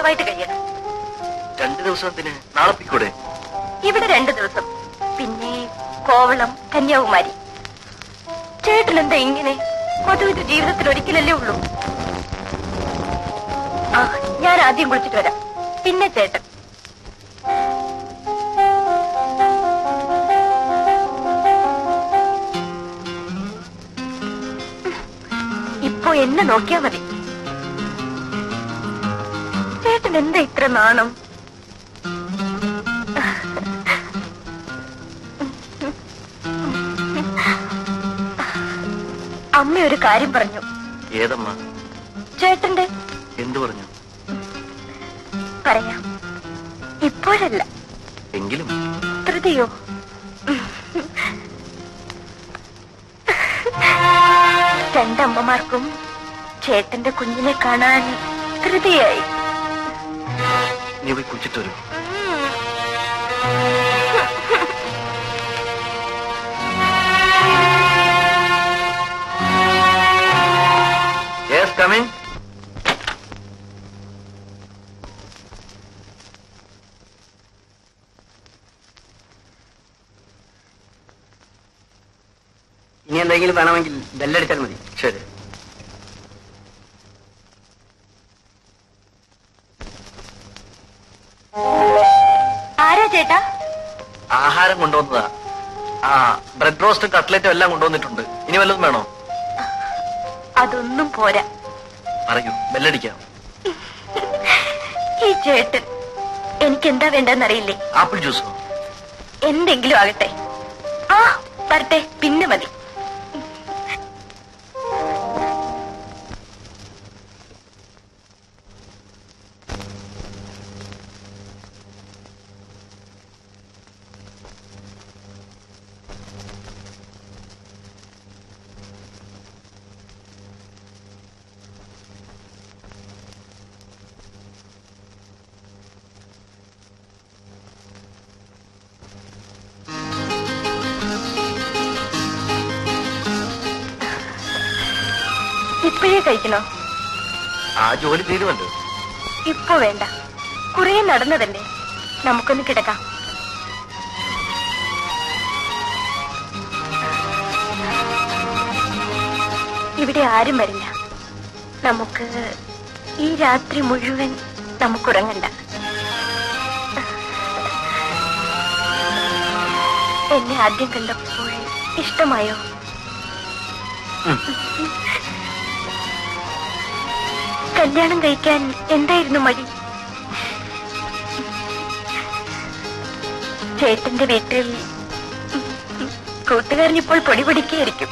സുഖമായിട്ട് കഴിയണം. 2 ദിവസത്തിന് നാളെ പോയിക്കൂടെ? ഇവിടെ 2 ദിവസം, പിന്നെ കോവളം, കന്യാകുമാരി. ചേട്ടൻ എന്താ ഇങ്ങനെ? അതും ഇത് ജീവിതത്തിൽ ഒരിക്കലല്ലേ ഉള്ളൂ. ആ, ഞാൻ ആദ്യം കുളിച്ചിട്ട് വരാം, പിന്നെ ചേട്ടൻ. ഇപ്പൊ എന്നെ നോക്കിയാ മതി. ചേട്ടൻ എന്താ ഇത്ര നാണം? അമ്മ ഒരു കാര്യം പറഞ്ഞു. ഏതമ്മ? ചേട്ടന്റെ. എന്തു പറഞ്ഞു? പറയാം, ഇപ്പോഴല്ല, എങ്കിലും. ധൃതിയോ? രണ്ടമ്മമാർക്കും ചേട്ടന്റെ കുഞ്ഞിനെ കാണാൻ ധൃതിയായി. നീ പോയി കുളിച്ചിട്ട് വരും. Coming. ഇനി എന്തെങ്കിലും വേണമെങ്കിൽ ബെല്ലടിച്ചാൽ മതി. ശരി. ആരാ ചേട്ടാ? ആഹാരം കൊണ്ടുവന്നതാ. ബ്രെഡ് റോസ്റ്റും കട്ട്ലറ്റും എല്ലാം കൊണ്ടുവന്നിട്ടുണ്ട്. ഇനി വല്ലതും വേണോ? അതൊന്നും പോരാ. പറയൂ, ബെല്ലടിക്കാം. ഈ ചേട്ടൻ എനിക്കെന്താ വേണ്ടെന്നറിയില്ലേ? ആപ്പിൾ ജ്യൂസോ? എന്തെങ്കിലും ആകട്ടെ. ആ, വരട്ടെ, പിന്നെ മതി. ഇപ്പോഴേ കഴിക്കണോ? ആ ജോലി തീരുമല്ലോ. ഇപ്പൊ വേണ്ട, കുറെ നടന്നതല്ലേ, നമുക്കൊന്ന് കിടക്കാം. ഇവിടെ ആരും വരില്ല. നമുക്ക് ഈ രാത്രി മുഴുവൻ നമുക്കുറങ്ങണ്ട. എന്നെ ആദ്യം കണ്ടപ്പോൾ ഇഷ്ടമായോ? കല്യാണം കഴിക്കാൻ എന്തായിരുന്നു മടി? ചേട്ടന്റെ വീട്ടിൽ കൂട്ടുകാരനിപ്പോൾ പൊടി പൊടിക്കായിരിക്കും.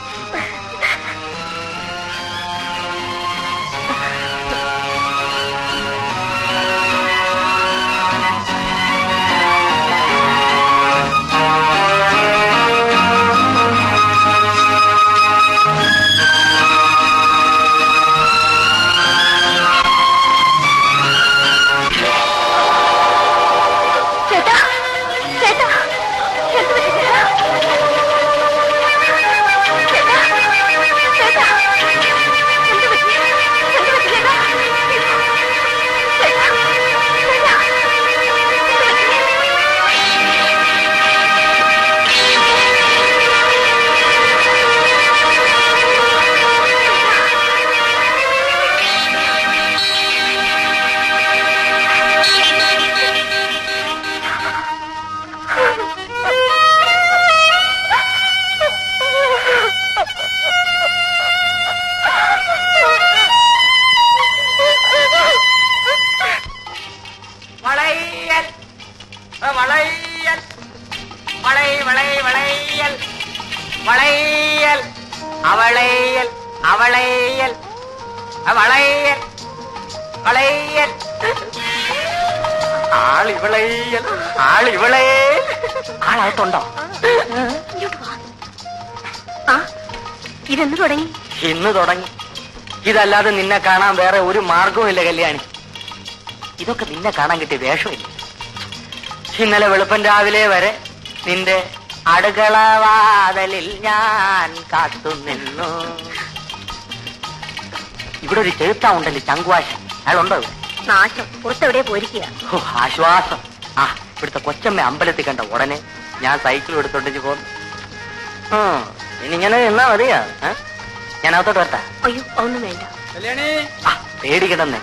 ആളകത്തുണ്ടോ? ഇതെന്ന് തുടങ്ങി? ഇന്ന് തുടങ്ങി. ഇതല്ലാതെ നിന്നെ കാണാൻ വേറെ ഒരു മാർഗവും ഇല്ല കല്യാണി. ഇതൊക്കെ നിന്നെ കാണാൻ കിട്ടിയ വേഷമില്ല. ഇന്നലെ വെളുപ്പൻ രാവിലെ വരെ നിന്റെ അടുക്കളവാതലിൽ ഞാൻ കാത്തുനിന്നു. ഇവിടെ ഒരു ചെറുത്താ ഉണ്ടല്ലോ, ചങ്കുവാശൻ. അയാളുണ്ടോ? നാശം പുറത്തെവിടെ പോയിരിക്കുക. ആശ്വാസം. ആ ഇവിടുത്തെ കൊച്ചമ്മ അമ്പലത്തിൽ കണ്ട ഉടനെ ഞാൻ സൈക്കിൾ എടുത്തോണ്ടിച്ച് പോന്നു. ഇനിങ്ങനെ എന്നാ മതിയാ? ഞാൻ അകത്തോട്ട് വരട്ടാ? അയ്യോ ഒന്നും വേണ്ട. പേടിക്കണമെന്നേ,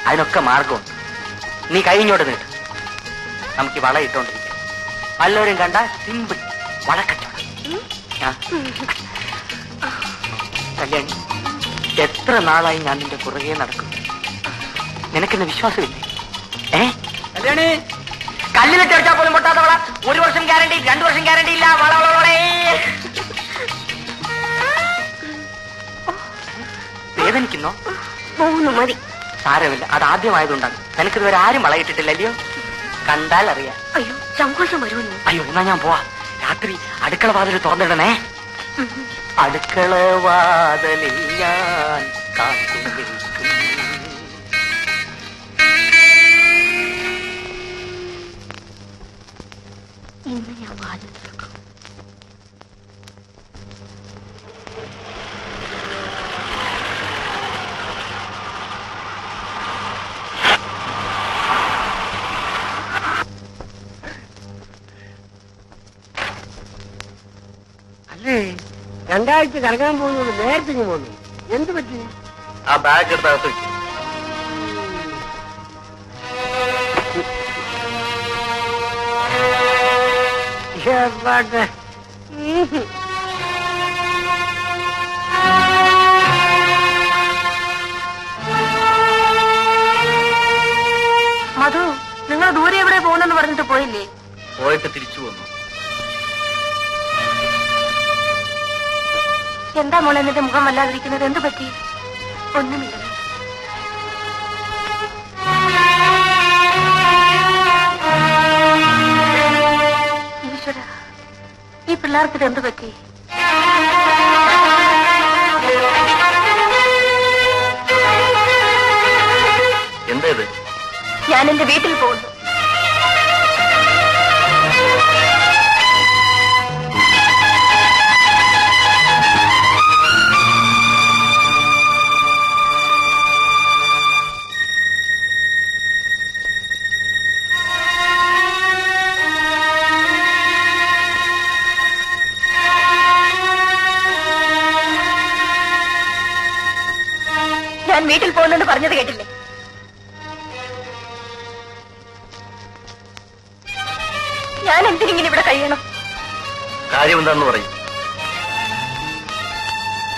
അതിനൊക്കെ മാർഗമുണ്ട്. നീ കഴിഞ്ഞോട്ട് നീട്ട്, നമുക്ക് വള ഇട്ടോണ്ടിരിക്കാം. വല്ലവരും കണ്ട സിമ്പിൾ വളക്കച്ചവടം. കല്യാണി, എത്ര നാളായി ഞാൻ നിന്റെ പുറകെ നടക്കും. നിനക്കെന്നെ വിശ്വാസമില്ലേ? കല്യാണി, കല്ലിലിട്ട് വെച്ചാൽ പോലും പൊട്ടാത്ത വള. 1 വർഷം ഗ്യാരണ്ടി, 2 വർഷം ഗ്യാരണ്ടി ഇല്ല. വള വള വളേ. വേദനിക്കുന്നോ? മതി. സാരമില്ല, അത് ആദ്യമായതുകൊണ്ടാണ്. നിനക്കിതുവരെ ആരും വളയിട്ടിട്ടില്ലല്ലയോ? കണ്ടാൽ അറിയാം. അയ്യോ സങ്കോചം വരുമെന്ന്. അയ്യോ എന്നാ ഞാൻ പോവാ. രാത്രി അടുക്കള വാതിൽ തുറന്നിടണേ. അടുക്കള വാതിലിൽ ഞാൻ കാത്തു നിൽക്കും. ഇന്ന് ഞാൻ വാതിൽ തുറക്കും. അല്ലേ 2 ആഴ്ച കറങ്ങാൻ പോകുന്നത് നേരത്തെ പോന്നു. എന്ത് പറ്റി? ആ ബാഗ് എടുത്തകത്ത് വെക്കും. മധു, നിങ്ങൾ ദൂരെ എവിടെ പോകുന്നെന്ന് പറഞ്ഞിട്ട് പോയില്ലേ? പോയിട്ട് തിരിച്ചു പോന്നു. എന്താ മോളെ എന്നിട്ട് മുഖം വല്ലാതിരിക്കുന്നത്? എന്ത് പറ്റി? ഒന്നുമില്ല. ഈശ്വര, ഈ പിള്ളേർക്ക് എന്ത് പറ്റി? എന്താ ഇത്? ഞാൻ എന്റെ വീട്ടിൽ പോകുന്നു. ഞാൻ വീട്ടിൽ പോകുന്നെന്ന് പറഞ്ഞത് കേട്ടില്ലേ? ഞാൻ എന്തിനിങ്ങനെ ഇവിടെ കഴിയണം? കാര്യം എന്താന്ന് പറയും.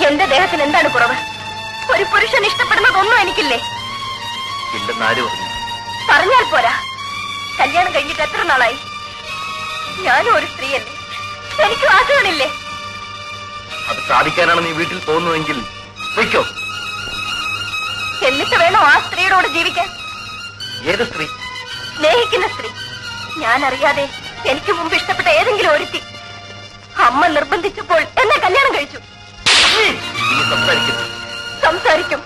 എന്റെ ദേഹത്തിന് എന്താണ് കുറവ്? ഒരു പുരുഷൻ ഇഷ്ടപ്പെടുന്നതൊന്നും എനിക്കില്ലേ? ഇല്ലെന്ന് ആര് പറഞ്ഞു? പറഞ്ഞാൽ പോരാ. കല്യാണം കഴിഞ്ഞിട്ട് എത്ര നാളായി? ഞാനും ഒരു സ്ത്രീയല്ലേ, എനിക്ക് വാക്കുകളില്ലേ? അത് സാധിക്കാനാണ് നീ വീട്ടിൽ പോകുന്നതെങ്കിൽ വയ്ക്കോ. എന്നിട്ട് വേണോ ആ സ്ത്രീയോട് ജീവിക്കാൻ? ഏത് സ്ത്രീ? സ്നേഹിക്കുന്ന സ്ത്രീ. ഞാൻ അറിയാതെ എനിക്ക് മുമ്പ് ഇഷ്ടപ്പെട്ട ഏതെങ്കിലും ഒരുത്തി. അമ്മ നിർബന്ധിച്ചപ്പോൾ എന്നെ കല്യാണം കഴിച്ചു. നീ സംസാരിക്കുന്നു. സംസാരിക്കും.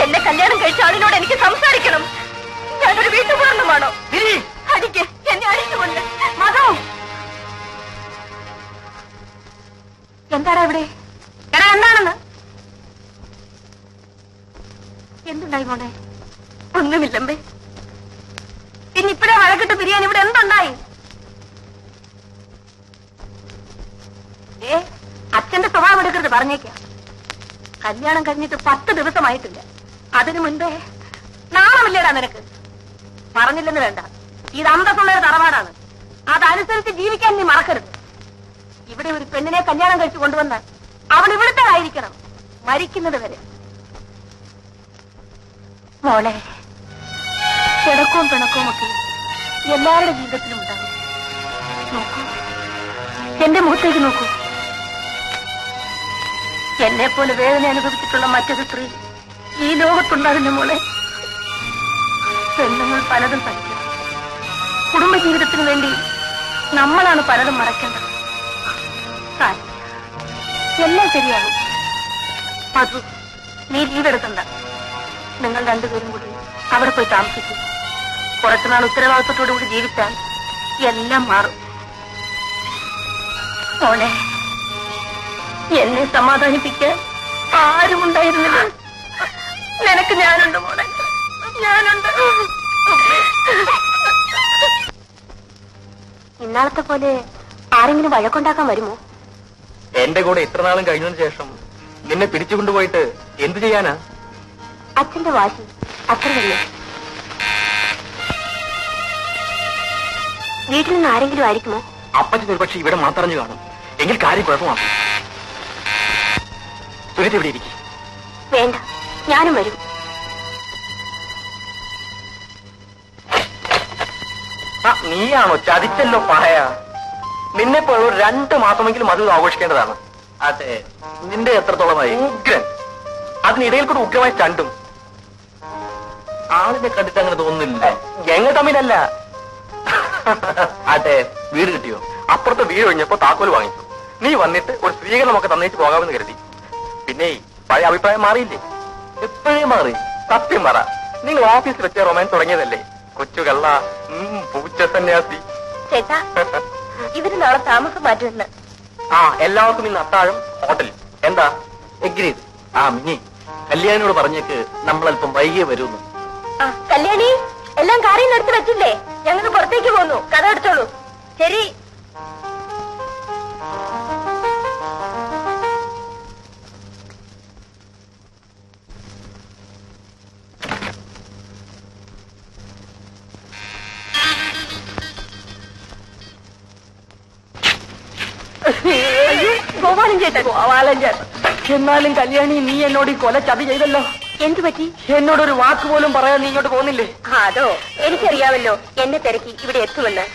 എന്നെ കല്യാണം കഴിച്ച ആളിനോട് എനിക്ക് സംസാരിക്കണം. ഞാനൊരു വീട്ടുപൂർണ്ണമാണോ? അടിക്ക്, എന്നെ അടിച്ചുകൊണ്ട്. മതോ, എന്താടാ ഇവിടെ? എടാ എന്താണെന്ന്? എന്തുണ്ടായി മോനെ? ഒന്നുമില്ലമ്പേ. പിന്നെ ഇപ്പഴേ വഴക്കിട്ട് പിരിയാൻ ഇവിടെ എന്തുണ്ടായി? അച്ഛന്റെ സ്വഭാവം എടുക്കരുത്, പറഞ്ഞേക്കാം. കല്യാണം കഴിഞ്ഞിട്ട് 10 ദിവസമായിട്ടില്ല. അതിനു മുൻപേ നാണമില്ലേടാ നിനക്ക്? പറഞ്ഞില്ലെന്ന് വേണ്ട, ഇത് അന്തസ്സുള്ളൊരു തറവാടാണ്. അതനുസരിച്ച് ജീവിക്കാൻ നീ മറക്കരുത്. ഇവിടെ ഒരു പെണ്ണിനെ കല്യാണം കഴിച്ചു കൊണ്ടുവന്നാൽ അവൾ ഇവിടുത്തെ ആയിരിക്കണം, മരിക്കുന്നത് വരെ. മോളെ, പിണക്കവും പിണക്കവും ഒക്കെ എല്ലാവരുടെ ജീവിതത്തിലും ഉണ്ടാകും. നോക്കൂ, എന്റെ മുഖത്തേക്ക് നോക്കൂ. എന്നെ പോലെ വേദന അനുഭവിച്ചിട്ടുള്ള മറ്റൊരു സ്ത്രീ ഈ ലോകത്തുണ്ടാകുന്ന മോളെ. പെണ്ണുങ്ങൾ പലതും പഠിക്കണം. കുടുംബജീവിതത്തിന് വേണ്ടി നമ്മളാണ് പലതും മറക്കേണ്ടത്. എല്ലാം ശരിയാകും. മധു, നീ ലീവ് എടുക്കണ്ട. നിങ്ങൾ രണ്ടുപേരും കൂടി അവിടെ പോയി താമസിക്കും. കുറച്ചുനാൾ ഉത്തരവാദിത്വത്തോടു കൂടി ജീവിച്ചാൽ എല്ലാം മാറും. മോളെ, എന്നെ സമാധാനിപ്പിക്കാൻ ആരും ഉണ്ടായിരുന്നില്ല. നിനക്ക് ഞാനുണ്ട് മോളെ. ഞാനുണ്ട്. ഇന്നാളത്തെ പോലെ ആരെങ്കിലും വഴക്കുണ്ടാക്കാൻ വരുമോ? എന്റെ കൂടെ ഇത്ര നാളും കഴിഞ്ഞതിന് ശേഷം നിന്നെ പിടിച്ചുകൊണ്ടുപോയിട്ട് എന്തു ചെയ്യാനാ? അച്ഛന്റെ വാശി അത്ര വലിയ. വീട്ടിൽ നിന്ന് ആരെങ്കിലും ആയിരിക്കുമോ? അപ്പച്ചൻ ഒരു പക്ഷെ ഇവിടെ മാത്രഞ്ഞു കാണും. എങ്കിൽ കാര്യം കുഴപ്പമാണ്. സുരേഷ് ഇവിടെ ഇരിക്കും. വേണ്ട, ഞാനും വരും. നീയാണോ ചതിച്ചല്ലോ പായ? നിന്നെ പോലെ 2 മാസമെങ്കിലും അത് ആഘോഷിക്കേണ്ടതാണ്. അതെ, നിന്റെ എത്രത്തോളമായി? ഉഗ്രൻ. അതിനിടയിൽ കൂടെ ഉഗ്രമായി ചണ്ടും. ആളിനെ കണ്ടിട്ട് അങ്ങനെ തോന്നുന്നില്ല. ഞങ്ങൾ തമ്മിലല്ല. അതെ, വീട് കിട്ടിയോ? അപ്പുറത്തെ വീട് ഒഴിഞ്ഞപ്പോ താക്കോൽ വാങ്ങിച്ചു. നീ വന്നിട്ട് ഒരു സ്വീകരണമൊക്കെ തന്നേച്ച് പോകാമെന്ന് കരുതി. പിന്നെ പഴയ അഭിപ്രായം മാറിയില്ലേ? എപ്പോഴേ മാറി. സത്യം പറ, നിങ്ങൾ ഓഫീസിൽ വെച്ച റൊമാൻസ് തുടങ്ങിയതല്ലേ? കൊച്ചു കള്ള, പൂച്ച സന്യാസി. ചേട്ടാ, ഇവര് നാളെ താമസം മാറ്റുമെന്ന്. എല്ലാവർക്കും ഇന്ന് അത്താഴം ഹോട്ടലിൽ. എന്താ? എഗ്രീഡ്. മിനി, കല്യാണിയോട് പറഞ്ഞേക്ക് നമ്മളല്പം വൈകിയേ വരുന്നു. കല്യാണി, എല്ലാം കാറിൽ നിന്ന് എടുത്ത് വെച്ചില്ലേ? ഞങ്ങൾ പുറത്തേക്ക് പോന്നു. കഥ എടുത്തോളൂ. ശരി. ഗോപാലൻ ചേട്ടൻ. ഗോപാലൻ ചേട്ടൻ. എന്നാലും കല്യാണി, നീ എന്നോട് ഈ കൊല ചതി ചെയ്തല്ലോ. എന്തു പറ്റി? എന്നോടൊരു വാക്ക് പോലും പറയാൻ നീ ഇങ്ങോട്ട് പോകുന്നില്ലേ? അതോ, എനിക്കറിയാമല്ലോ എന്നെ തിരക്കി ഇവിടെ എത്തുമെന്ന്.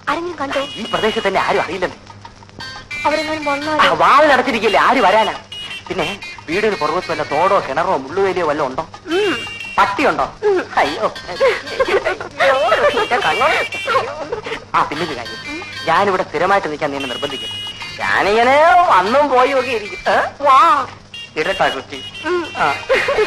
ആരെങ്കിലും കണ്ടോ? ഈ പ്രദേശത്ത് തന്നെ ആരും അറിയില്ലെന്ന്. അവരെങ്ങനെ വന്നാലോ? വാതിൽ അടച്ചിരിക്കില്ലേ, ആര് വരാനാ? പിന്നെ വീടിന് പുറകത്ത് വല്ല തോടോ കിണറോ മുള്ളുവേലിയോ വല്ല ഉണ്ടോ? പട്ടിയുണ്ടോ? അയ്യോ. പിന്നൊരു കാര്യം, ഞാനിവിടെ സ്ഥിരമായിട്ട് നിൽക്കാൻ നീ നിർബന്ധിക്കും. ഞാനിങ്ങനെ അന്നും പോയി ഒക്കെ ഇരിക്കും. വാ ഇടട്ടാ കുട്ടി.